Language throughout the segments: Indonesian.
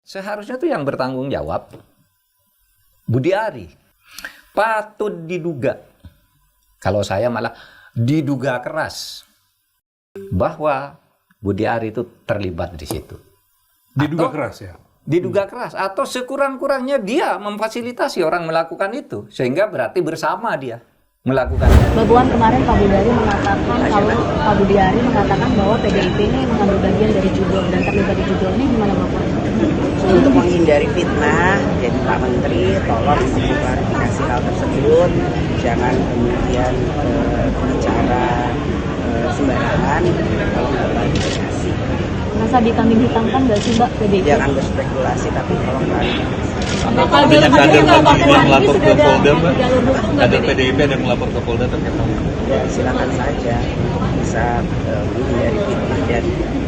Seharusnya tuh yang bertanggung jawab Budi Ari. Patut diduga, kalau saya malah diduga keras bahwa Budi Ari itu terlibat di situ. Diduga keras ya? Diduga keras, atau sekurang-kurangnya dia memfasilitasi orang melakukan itu, sehingga berarti bersama dia melakukannya. Mbak Puan, kemarin Pak Budi Ari mengatakan Pak Budi Ari mengatakan bahwa PDIP ini mengambil bagian dari judul dan terlibat di judul ini, gimana Mbak Puan? Untuk menghindari fitnah, jadi Pak Menteri tolong klarifikasi hal tersebut, jangan kemudian bicara sembarangan, tolong klarifikasi. Merasa dikambing hitamkan nggak sih Mbak PDIP? Jangan berspekulasi, tapi tolong klarifikasi. Apakah dengan kader yang melapor ke Polda, Mbak? Kader PDIP? PDIP ada yang melapor ke Polda terkait hal ini? Ya, silakan saja bisa menghindari fitnah dan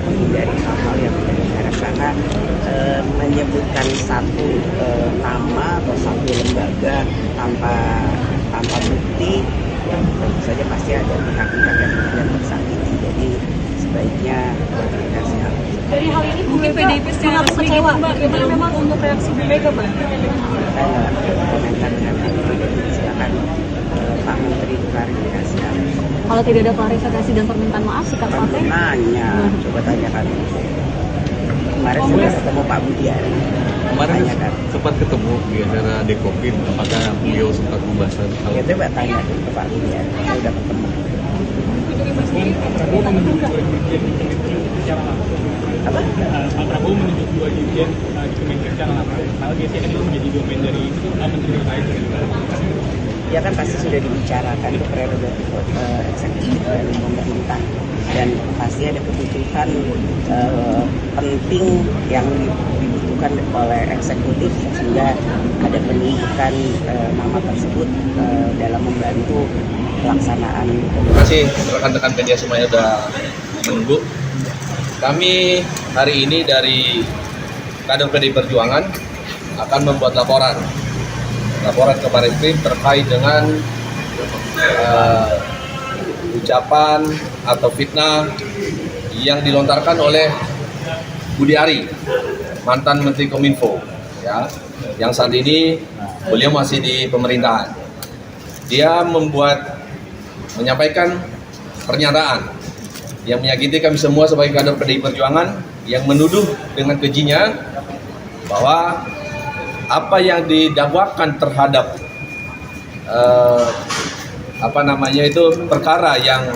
menghindari hal-hal yang tidak diharapkan, karena menyebutkan satu nama atau satu lembaga tanpa bukti, ya tentu saja pasti ada pihak-pihak yang kemudian tersakiti. Jadi sebaiknya klarifikasi hal tersebut. Dari hal ini mungkin PDIP secara kecewa, Mbak. Gimana memang untuk reaksi Bu Mega, Mbak? Saya nggak komentar dengan hal itu, jadi silakan Pak Menteri klarifikasi hal itu. Kalau tidak ada klarifikasi dan permintaan maaf, sikap partai? Nanya, coba tanyakan. Kemarin saya ketemu Pak Budi Ari. Kemarin Tanyakan. sempat ketemu di acara Dekopin, apakah beliau sempat membahas hal Ya itu? coba tanya ke Pak Budi Ari. Saya udah ketemu. Apa? Pak Prabowo menunjuk dua dirjen di Kementerian secara langsung. Hal biasanya kan itu menjadi domain dari menteri lain. Ya kan pasti sudah dibicarakan itu prerogatif eksekutif dan pemerintah, dan pasti ada kebutuhan penting yang dibutuhkan oleh eksekutif, sehingga ada pendidikan nama tersebut dalam membantu pelaksanaan. Terima kasih rekan-rekan media semuanya sudah menunggu. Kami hari ini dari kader PDI Perjuangan akan membuat laporan ke Barreskrim terkait dengan ucapan atau fitnah yang dilontarkan oleh Budi Ari, mantan Menteri Kominfo, ya, yang saat ini beliau masih di pemerintahan. Dia menyampaikan pernyataan yang menyakiti kami semua sebagai kader PDI Perjuangan, yang menuduh dengan kejinya bahwa apa yang didakwakan terhadap perkara yang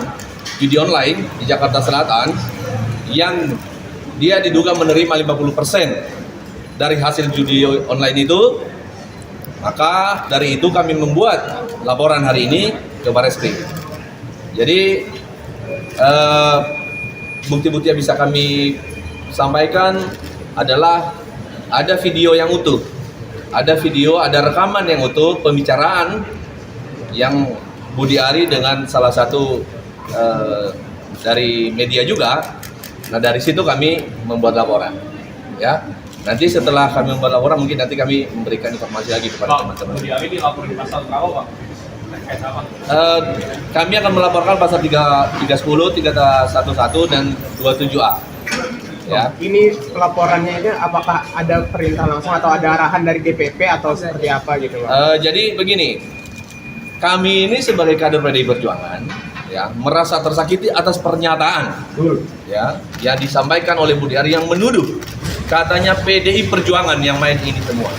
judi online di Jakarta Selatan, yang dia diduga menerima 50% dari hasil judi online itu, maka dari itu kami membuat laporan hari ini ke Barreskrim. Jadi bukti-bukti yang bisa kami sampaikan adalah ada video yang utuh, ada rekaman yang utuh pembicaraan yang Budi Ari dengan salah satu dari media juga. Nah, dari situ kami membuat laporan, ya. Nanti setelah kami membuat laporan, mungkin nanti kami memberikan informasi lagi kepada teman-teman. Budi Ari dilapor di pasal berapa, Pak? Kami akan melaporkan pasal 310, 311 dan 27A. Ya. Ini pelaporannya ini apakah ada perintah langsung atau ada arahan dari DPP atau seperti apa gitu, Pak? Jadi begini, kami ini sebagai kader PDI Perjuangan, ya, merasa tersakiti atas pernyataan, ya, yang disampaikan oleh Budi Ari yang menuduh katanya PDI Perjuangan yang main ini semua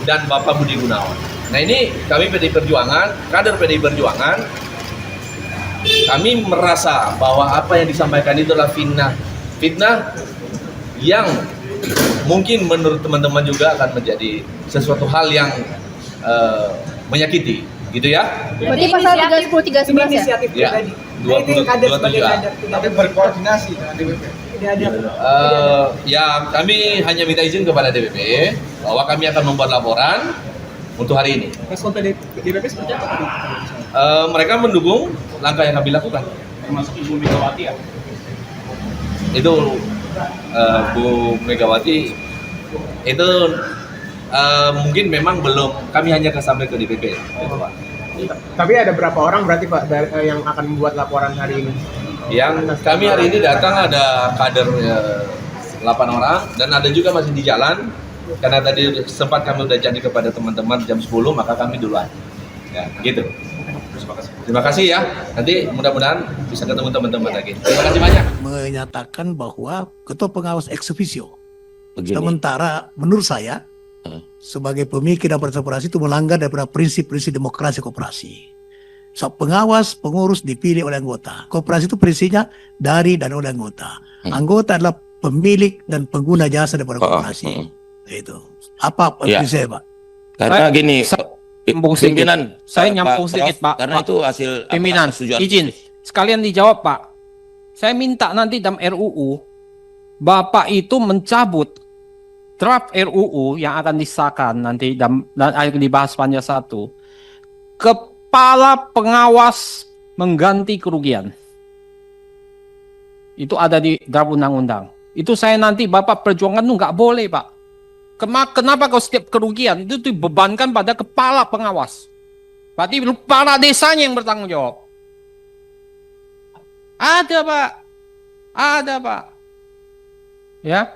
dan Bapak Budi Gunawan. Nah, ini kami PDI Perjuangan, kader PDI Perjuangan, kami merasa bahwa apa yang disampaikan itu adalah fitnah yang mungkin menurut teman-teman juga akan menjadi sesuatu hal yang menyakiti, gitu ya. Berarti pasal 30, 39 ya? Ya, 27A. Tapi berkoordinasi dengan DPP. Ya, kami hanya minta izin kepada DPP bahwa kami akan membuat laporan untuk hari ini. Respon DPP seperti apa? Mereka mendukung langkah yang kami lakukan. Termasuk Ibu Megawati ya? Itu Bu Megawati itu mungkin memang belum, kami hanya sampai ke DPP. Tapi ada berapa orang berarti Pak yang akan membuat laporan hari ini? Yang kami hari ini datang ada kader 8 orang, dan ada juga masih di jalan Karena tadi sempat kami udah janji kepada teman-teman jam 10, maka kami duluan. Ya, gitu. Terima kasih ya. Nanti mudah-mudahan bisa ketemu teman-teman lagi. Terima kasih banyak. Menyatakan bahwa ketua pengawas ex officio. Begini. Sementara menurut saya sebagai pemikir dan partisipasi itu melanggar daripada prinsip-prinsip demokrasi koperasi. So, pengawas, pengurus dipilih oleh anggota. Koperasi itu prinsipnya dari dan oleh anggota. Anggota adalah pemilik dan pengguna jasa daripada koperasi. Itu. Apa Ya. prinsip saya, Pak? Karena gini, nyambung sedikit. pimpinan, Saya Pak nyambung Prof, sedikit, Pak. Karena Pak. itu hasil Pimpinan, persetujuan. izin. Sekalian dijawab, Pak. Saya minta nanti dalam RUU, Bapak itu mencabut draft RUU yang akan disahkan nanti dan akan dibahas panja 1. Kepala pengawas mengganti kerugian. Itu ada di draft undang-undang. Itu saya nanti Bapak perjuangkan itu nggak boleh, Pak. Kenapa kalau setiap kerugian itu dibebankan pada kepala pengawas? Berarti kepala desanya yang bertanggung jawab. Ada, Pak. Ada, Pak. Ya.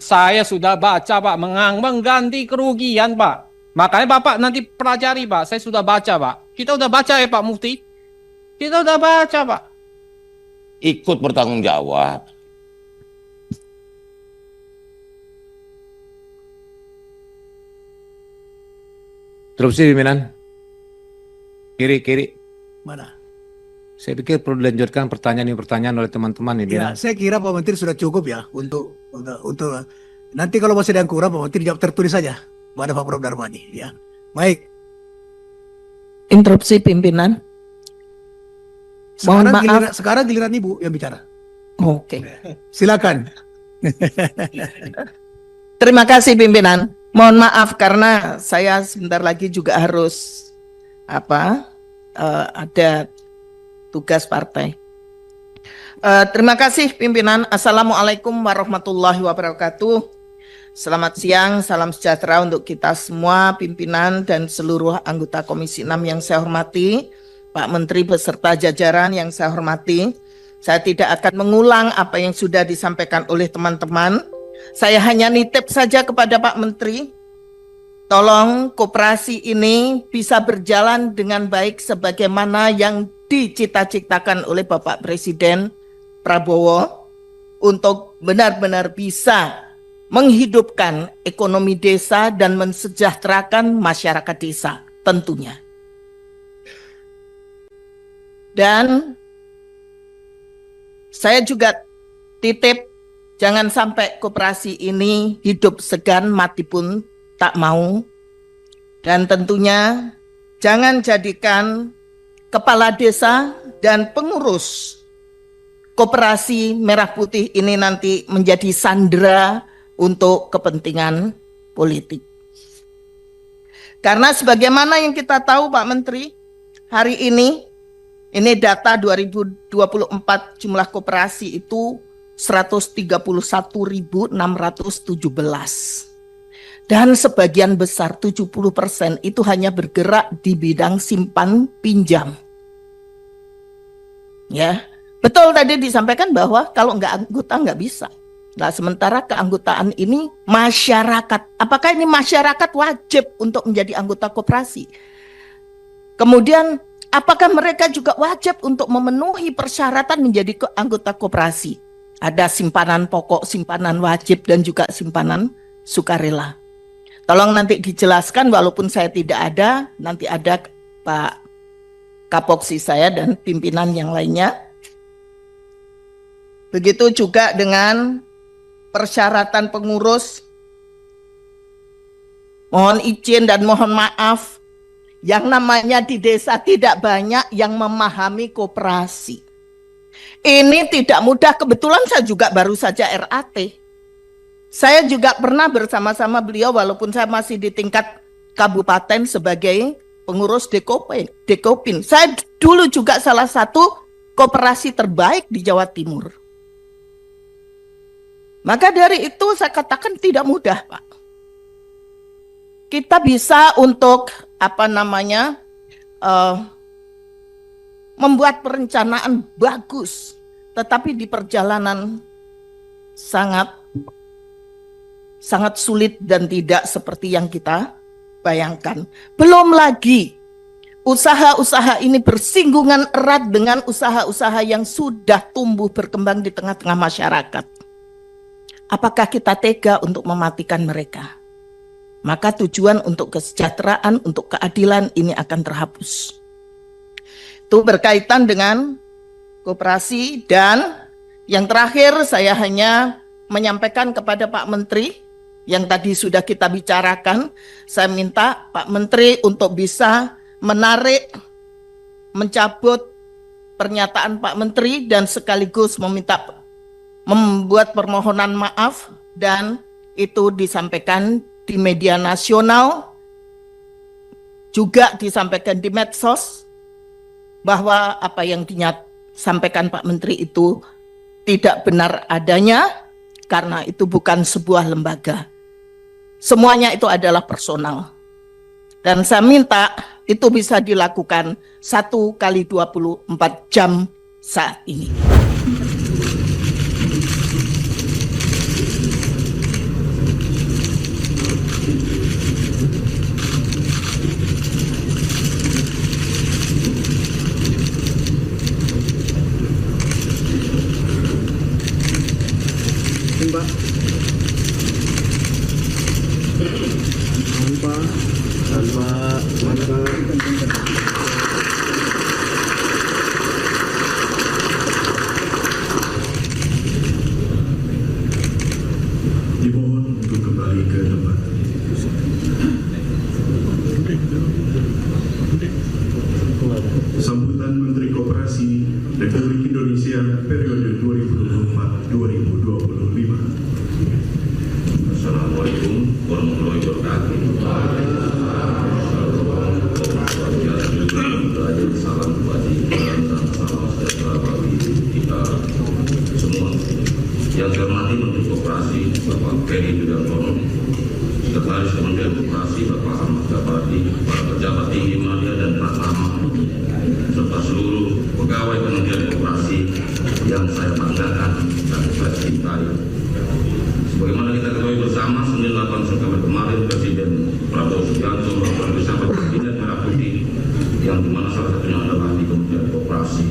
Saya sudah baca, Pak, mengganti kerugian, Pak. Makanya Bapak nanti pelajari, Pak. Saya sudah baca, Pak. Kita udah baca ya, Pak Mufti. Kita udah baca, Pak. Ikut bertanggung jawab. Interupsi pimpinan. Kiri. Mana? Saya pikir perlu dilanjutkan pertanyaan oleh teman-teman ini. Ya, saya kira Pak Menteri sudah cukup ya untuk nanti kalau masih ada yang kurang Pak Menteri jawab tertulis saja pada Pak Prof Darmani ya. Baik. Interupsi pimpinan. Mohon maaf. Sekarang giliran Ibu yang bicara. Oke. Silakan. Terima kasih pimpinan. Mohon maaf karena saya sebentar lagi juga harus ada tugas partai. Terima kasih pimpinan. Assalamualaikum warahmatullahi wabarakatuh. Selamat siang, salam sejahtera untuk kita semua, pimpinan dan seluruh anggota Komisi 6 yang saya hormati, Pak Menteri beserta jajaran yang saya hormati. Saya tidak akan mengulang apa yang sudah disampaikan oleh teman-teman. Saya hanya nitip saja kepada Pak Menteri, tolong koperasi ini bisa berjalan dengan baik sebagaimana yang dicita-citakan oleh Bapak Presiden Prabowo untuk benar-benar bisa menghidupkan ekonomi desa dan mensejahterakan masyarakat desa tentunya. Dan saya juga titip jangan sampai koperasi ini hidup segan mati pun tak mau. Dan tentunya jangan jadikan kepala desa dan pengurus koperasi Merah Putih ini nanti menjadi sandera untuk kepentingan politik. Karena sebagaimana yang kita tahu Pak Menteri, hari ini data 2024 jumlah koperasi itu 131.617. Dan sebagian besar 70% itu hanya bergerak di bidang simpan pinjam. Ya, betul tadi disampaikan bahwa kalau nggak anggota nggak bisa. Nah, sementara keanggotaan ini masyarakat. Apakah ini masyarakat wajib untuk menjadi anggota koperasi? Kemudian, apakah mereka juga wajib untuk memenuhi persyaratan menjadi anggota koperasi? Ada simpanan pokok, simpanan wajib, dan juga simpanan sukarela. Tolong nanti dijelaskan, walaupun saya tidak ada, nanti ada Pak Kapoksi saya dan pimpinan yang lainnya. Begitu juga dengan persyaratan pengurus. Mohon izin dan mohon maaf, yang namanya di desa tidak banyak yang memahami koperasi. Ini tidak mudah, kebetulan saya juga baru saja RAT. Saya juga pernah bersama-sama beliau walaupun saya masih di tingkat kabupaten sebagai pengurus Dekopin. Saya dulu juga salah satu koperasi terbaik di Jawa Timur. Maka dari itu saya katakan tidak mudah, Pak. Kita bisa untuk membuat perencanaan bagus, tetapi di perjalanan sangat sangat sulit dan tidak seperti yang kita bayangkan. Belum lagi usaha-usaha ini bersinggungan erat dengan usaha-usaha yang sudah tumbuh berkembang di tengah-tengah masyarakat. Apakah kita tega untuk mematikan mereka? Maka tujuan untuk kesejahteraan, untuk keadilan ini akan terhapus. Itu berkaitan dengan koperasi. Dan yang terakhir saya hanya menyampaikan kepada Pak Menteri yang tadi sudah kita bicarakan. Saya minta Pak Menteri untuk bisa mencabut pernyataan Pak Menteri dan sekaligus membuat permohonan maaf, dan itu disampaikan di media nasional, juga disampaikan di medsos, bahwa apa yang disampaikan Pak Menteri itu tidak benar adanya, karena itu bukan sebuah lembaga. Semuanya itu adalah personal. Dan saya minta itu bisa dilakukan 1 kali 24 jam saat ini. Dimohon untuk kembali ke tempat. Sambutan Menteri Koperasi Republik Indonesia periode 2024-2025. Assalamualaikum warahmatullahi wabarakatuh. Salam kebajikan dan salam sejahtera bagi kita semua. Yang saya hormati Menteri Koperasi Bapak Ferry Yuliantono, Sekretaris Kementerian Koperasi Bapak Ahmad Jabari, para pejabat tinggi media dan pratama, serta seluruh pegawai Kementerian Koperasi yang saya banggakan dan saya cintai. Sebagaimana kita ketahui bersama, Senin 8 September kemarin Presiden Prabowo Subianto melakukan reshuffle Kabinet Merah Putih, yang dimana salah satunya adalah di Kementerian Koperasi.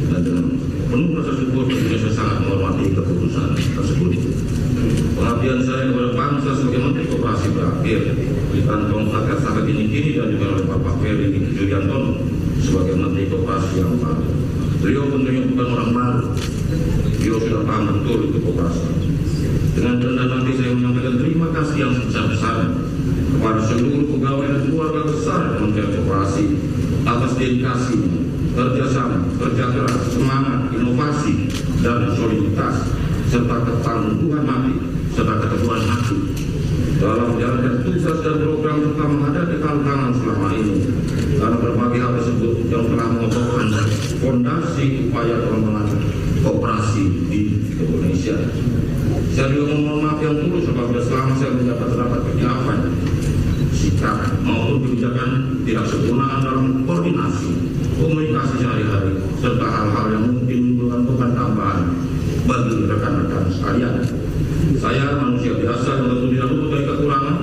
Dan dengan penuh rasa syukur, saya sangat menghormati keputusan tersebut. Pengabdian saya kepada bangsa sebagai Menteri Koperasi berakhir di kantong saat ini dan juga oleh Bapak Ferry Yuliantono sebagai Menteri Koperasi yang baru. Beliau tentunya bukan orang baru. Beliau sudah paham betul itu koperasi. Dengan rendah hati saya menyampaikan terima kasih yang sebesar-besarnya kepada seluruh pegawai dan keluarga besar Kementerian Koperasi atas dedikasi, kerjasama, kerja keras, semangat, inovasi, dan soliditas, serta ketangguhan hati, serta keteguhan hati dalam menjalankan tugas dan program serta menghadapi tantangan selama ini. Karena berbagai hal tersebut yang telah mengokohkan fondasi upaya pengembangan koperasi di Indonesia. Saya juga memohon maaf yang tulus apabila selama saya mendapat terdapat kejelapan sikap maupun kebijakan tidak sempurna dalam koordinasi, komunikasi sehari-hari, serta hal-hal yang mungkin menimbulkan beban tambahan bagi rekan-rekan sekalian. Saya manusia biasa yang tentu tidak luput dari kekurangan.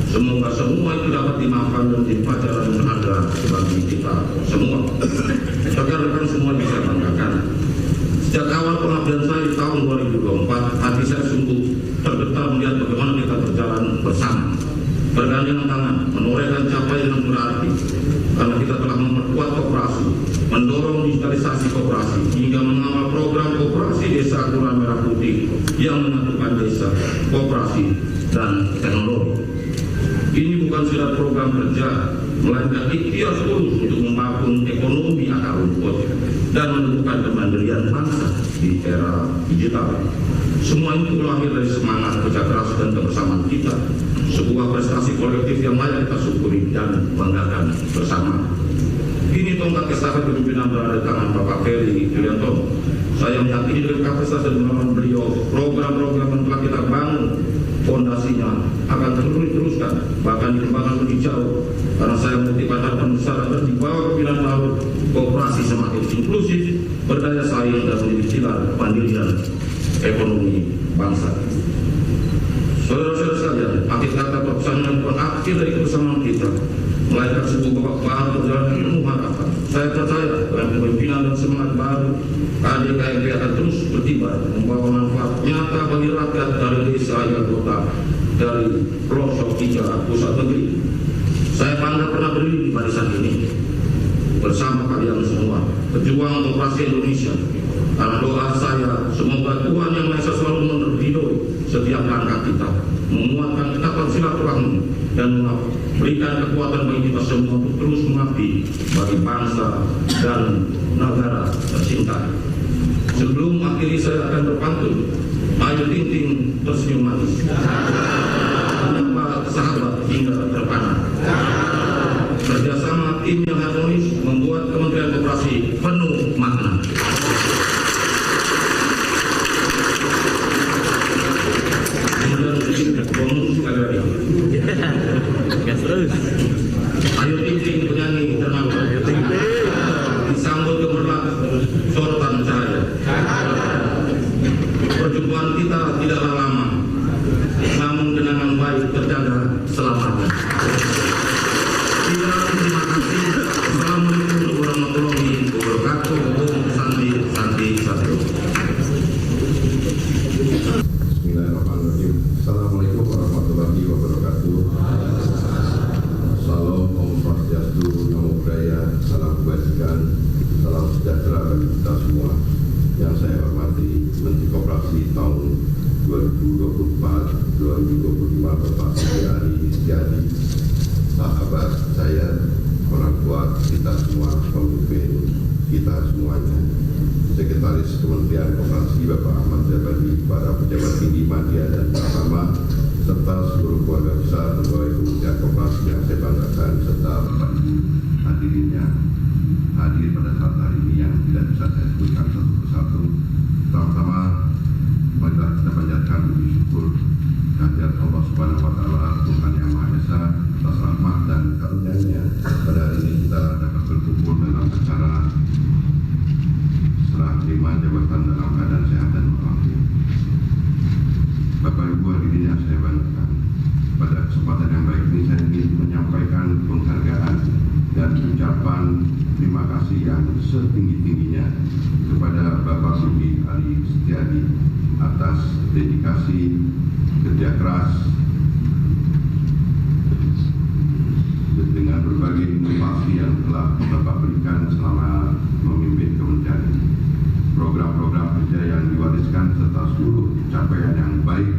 Semoga semua itu dapat dimaafkan dan menjadi pelajaran yang berharga bagi kita semua. Rekan-rekan semua bisa banggakan. Sejak awal pengabdian saya di tahun 2024, hati saya sungguh tergetar melihat bagaimana kita berjalan bersama, bergandengan tangan, menorehkan capaian yang berarti, karena kita telah memperkuat koperasi, mendorong digitalisasi koperasi, hingga mengawal program koperasi Desa Kelurahan Merah Putih yang menyatukan desa, koperasi, dan teknologi. Ini bukan sekedar program kerja, melainkan ikhtiar tulus untuk membangun ekonomi akar rumput dan menumbuhkan kemandirian bangsa di era digital. Semua itu lahir dari semangat kerja keras dan kebersamaan kita, sebuah prestasi kolektif yang layak kita syukuri dan banggakan bersama. Kini tongkat estafet kepemimpinan berada di tangan Bapak Ferry Yuliantono. Saya meyakini dengan kapasitas dan pengalaman beliau, program-program yang telah kita bangun, fondasinya akan terus diteruskan, bahkan dikembangkan lebih jauh. Karena saya memiliki harapan besar agar di bawah kepemimpinan baru, koperasi semakin inklusif, berdaya saing, dan menjadi pilar pendirian ekonomi bangsa. Saudara-saudara menyebabkan akhir dari kebersamaan kita, melainkan sebuah babak baru perjalanan ilmu harapan. Saya percaya dalam kepemimpinan dan semangat baru, KDKMP akan terus berkibar, membawa manfaat nyata bagi rakyat dari desa hingga kota, dari pelosok hingga pusat negeri. Saya bangga pernah berdiri di barisan ini bersama kalian semua, pejuang demokrasi Indonesia. Karena doa saya, semoga Tuhan Yang Maha Esa selalu meridhoi setiap langkah kita, menguatkan ikatan silaturahmi, dan memberikan kekuatan bagi kita semua untuk terus mengabdi bagi bangsa dan negara tercinta. Sebelum akhiri saya akan berpantun, Ayu Ting Ting tersenyum manis, menyapa sahabat hingga terpana. Kerjasama tim yang harmonis membuat Kementerian Koperasi penuh makna. Ayu Ting Ting penyanyi ternama disambut gemerlap sorotan cahaya. Perjumpaan kita tidaklah lama, namun kenangan baik terjaga selamanya. Terima kasih. Assalamualaikum warahmatullahi wabarakatuh. Om Santi Santi Satrio. Bismillahirrahmanirrahim. Assalamualaikum warahmatullahi wabarakatuh. Salam Om Swastiastu, Namo Buddhaya, salam kebajikan, salam sejahtera bagi kita semua. Yang saya hormati Menteri Koperasi tahun 2024-2025 Bapak Budiari Setiadi, sahabat saya, orang tua kita semua, pemimpin kita semuanya, Sekretaris Kementerian Koperasi Bapak Ahmad Jabadi, para pejabat tinggi media dan bersama, serta seluruh keluarga besar pegawai Kementerian Koperasi yang saya banggakan, serta Bapak Ibu hadirinnya hadir pada saat hari ini yang tidak bisa saya sebutkan satu persatu. Pertama-tama, marilah kita panjatkan puji syukur kehadirat Allah Subhanahu Wa Taala, Tuhan Yang Maha Esa, atas rahmat dan karunia-Nya pada hari ini kita dapat berkumpul dalam acara serah terima jabatan dalam keadaan sehat dan walafiat. Bapak Ibu hadirin yang saya banggakan, pada kesempatan yang baik ini saya ingin menyampaikan penghargaan dan ucapan terima kasih yang setinggi-tingginya kepada Bapak Budi Ari Setiadi atas dedikasi, kerja keras, dengan berbagai inovasi yang telah Bapak berikan selama memimpin kementerian ini. Program-program kerja yang diwariskan serta seluruh capaian yang baik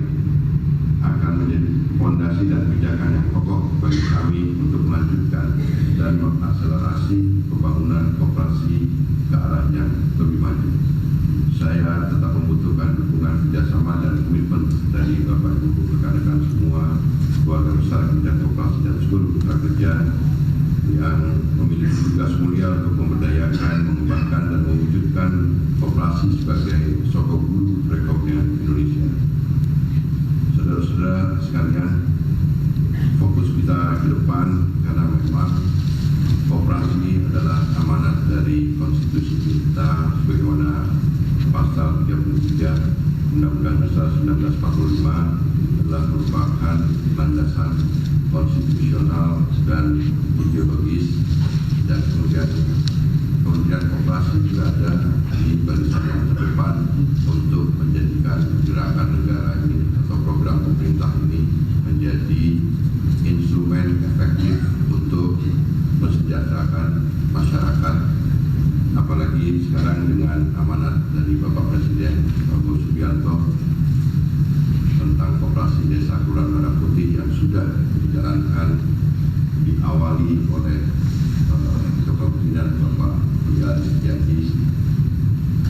akan menjadi fondasi dan pijakan yang kokoh bagi kami untuk melanjutkan dan mengakselerasi pembangunan koperasi ke arah yang lebih maju. Saya tetap membutuhkan dukungan kerjasama dan komitmen dari Bapak Ibu rekan-rekan semua, keluarga besar Kementerian Koperasi dan seluruh mitra kerja yang memiliki tugas mulia untuk memberdayakan, mengembangkan dan mewujudkan koperasi sebagai sokong guru perekonomian Indonesia. Saudara-saudara sekalian, fokus kita ke depan karena memang koperasi adalah amanat dari konstitusi kita sebagaimana pasal 33 Undang-Undang Dasar 1945 adalah merupakan landasan konstitusional dan ideologis, dan kemudian Kementerian Koperasi juga ada di barisan yang terdepan untuk menjadikan gerakan negara ini atau program pemerintah ini menjadi instrumen efektif untuk mensejahterakan masyarakat, apalagi sekarang dengan amanat dari Bapak Presiden Prabowo Subianto tentang koperasi desa Kelurahan Merah Putih yang sudah dijalankan, diawali oleh kepemimpinan Bapak Budiari Setiadi,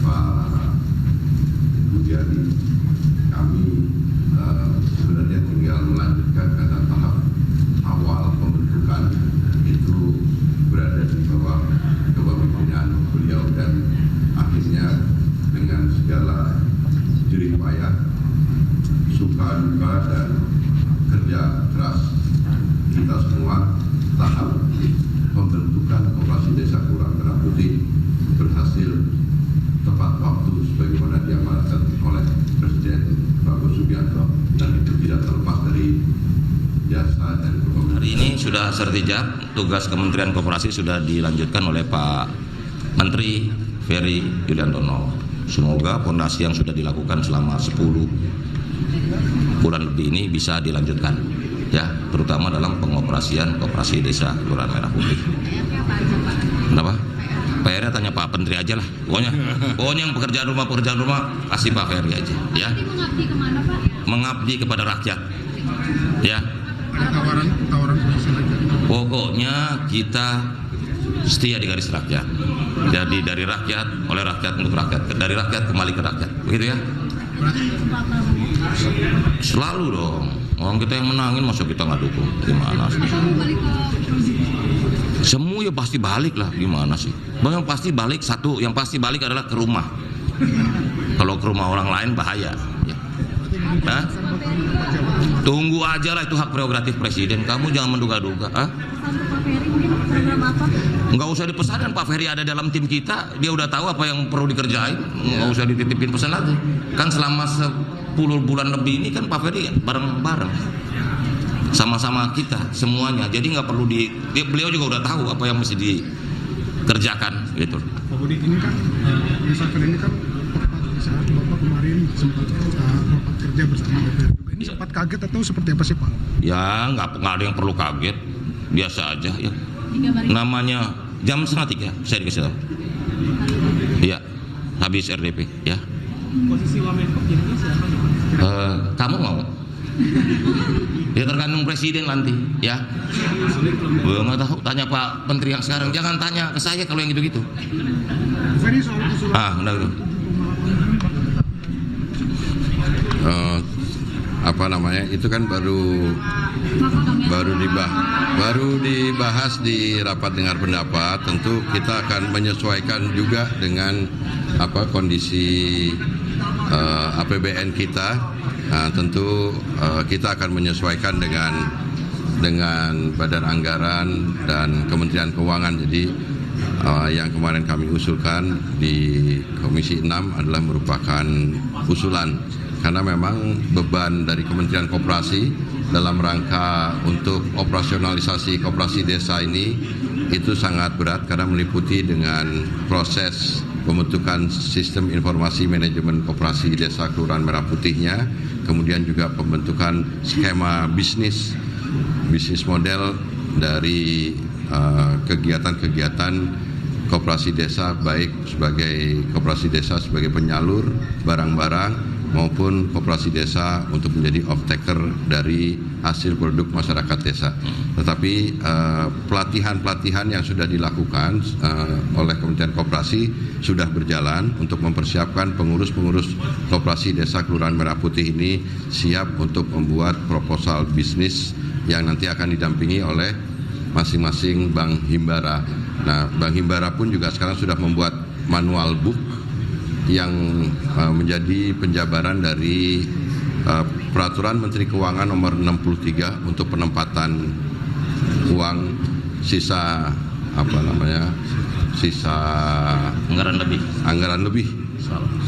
Pak Budiari. Kami sebenarnya tinggal melanjutkan karena tahap awal pembentukan itu berada di bawah kepemimpinan beliau, dan akhirnya dengan Hari ini sudah sertijab, tugas Kementerian Koperasi sudah dilanjutkan oleh Pak Menteri Ferry Yuliantono. Semoga fondasi yang sudah dilakukan selama 10 bulan lebih ini bisa dilanjutkan, ya, terutama dalam pengoperasian koperasi desa Kelurahan Merah Putih. Kenapa? PR-nya tanya Pak Menteri aja lah. Pokoknya yang pekerjaan rumah kasih Pak Ferry aja, ya. Mengabdi kemana, Pak? Mengabdi kepada rakyat, ya. Ada tawaran Pokoknya kita setia di garis rakyat. Jadi dari rakyat, oleh rakyat untuk rakyat, dari rakyat kembali ke rakyat, begitu ya? Selalu dong. Orang kita yang menangin, masa kita nggak dukung? Gimana sih? Semua ya pasti balik lah, gimana sih? Yang pasti balik satu, yang pasti balik adalah ke rumah. Kalau ke rumah orang lain bahaya. Ya. Nah, tunggu aja lah, itu hak prerogatif presiden. Kamu jangan menduga-duga. Nggak usah dipesankan, Pak Ferry ada dalam tim kita, dia udah tahu apa yang perlu dikerjain. Nggak usah dititipin pesan lagi. Kan selama 10 bulan lebih ini kan Pak Ferry bareng-bareng sama-sama kita semuanya. Jadi nggak perlu beliau juga udah tahu apa yang mesti dikerjakan gitu. Pak Budi, ini kan misalkan ini kan tepat saat Bapak kemarin sempat rapat kerja bersama DPR juga. Ini sempat kaget atau seperti apa sih Pak? Ya nggak ada yang perlu kaget, biasa aja ya. Namanya jam 2:30 saya dikasih tahu. Iya, habis RDP ya. Posisi Wamenkop jadinya siapa? Kamu mau? Ya tergantung presiden nanti ya. Nggak tahu, tanya Pak Menteri yang sekarang, jangan tanya ke saya kalau yang gitu-gitu. Udah gitu. Apa namanya, itu kan baru dibahas di rapat dengar pendapat. Tentu kita akan menyesuaikan juga dengan kondisi APBN kita. Tentu kita akan menyesuaikan dengan Badan Anggaran dan Kementerian Keuangan. Jadi yang kemarin kami usulkan di Komisi 6 adalah merupakan usulan, karena memang beban dari Kementerian Koperasi dalam rangka untuk operasionalisasi koperasi desa ini itu sangat berat, karena meliputi dengan proses pembentukan sistem informasi manajemen koperasi desa Kelurahan Merah Putihnya, kemudian juga pembentukan skema bisnis model dari kegiatan-kegiatan koperasi desa, baik sebagai koperasi desa sebagai penyalur barang-barang maupun koperasi desa untuk menjadi off-taker dari hasil produk masyarakat desa. Tetapi pelatihan-pelatihan yang sudah dilakukan oleh Kementerian Koperasi sudah berjalan untuk mempersiapkan pengurus-pengurus koperasi desa Kelurahan Merah Putih ini siap untuk membuat proposal bisnis yang nanti akan didampingi oleh masing-masing Bank Himbara. Nah, Bank Himbara pun juga sekarang sudah membuat manual book yang menjadi penjabaran dari Peraturan Menteri Keuangan nomor 63 untuk penempatan uang sisa anggaran lebih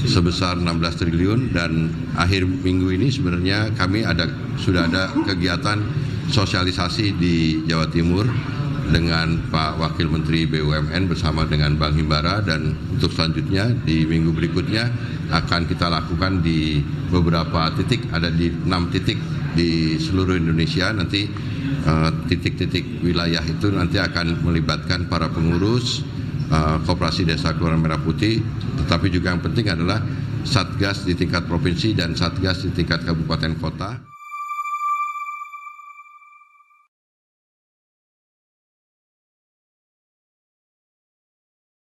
sebesar 16 triliun, dan akhir minggu ini sebenarnya kami sudah ada kegiatan sosialisasi di Jawa Timur dengan Pak Wakil Menteri BUMN bersama dengan Bank Himbara, dan untuk selanjutnya di minggu berikutnya akan kita lakukan di beberapa titik, ada di 6 titik di seluruh Indonesia. Nanti titik-titik wilayah itu nanti akan melibatkan para pengurus koperasi desa Kelurahan Merah Putih, tetapi juga yang penting adalah satgas di tingkat provinsi dan satgas di tingkat kabupaten kota.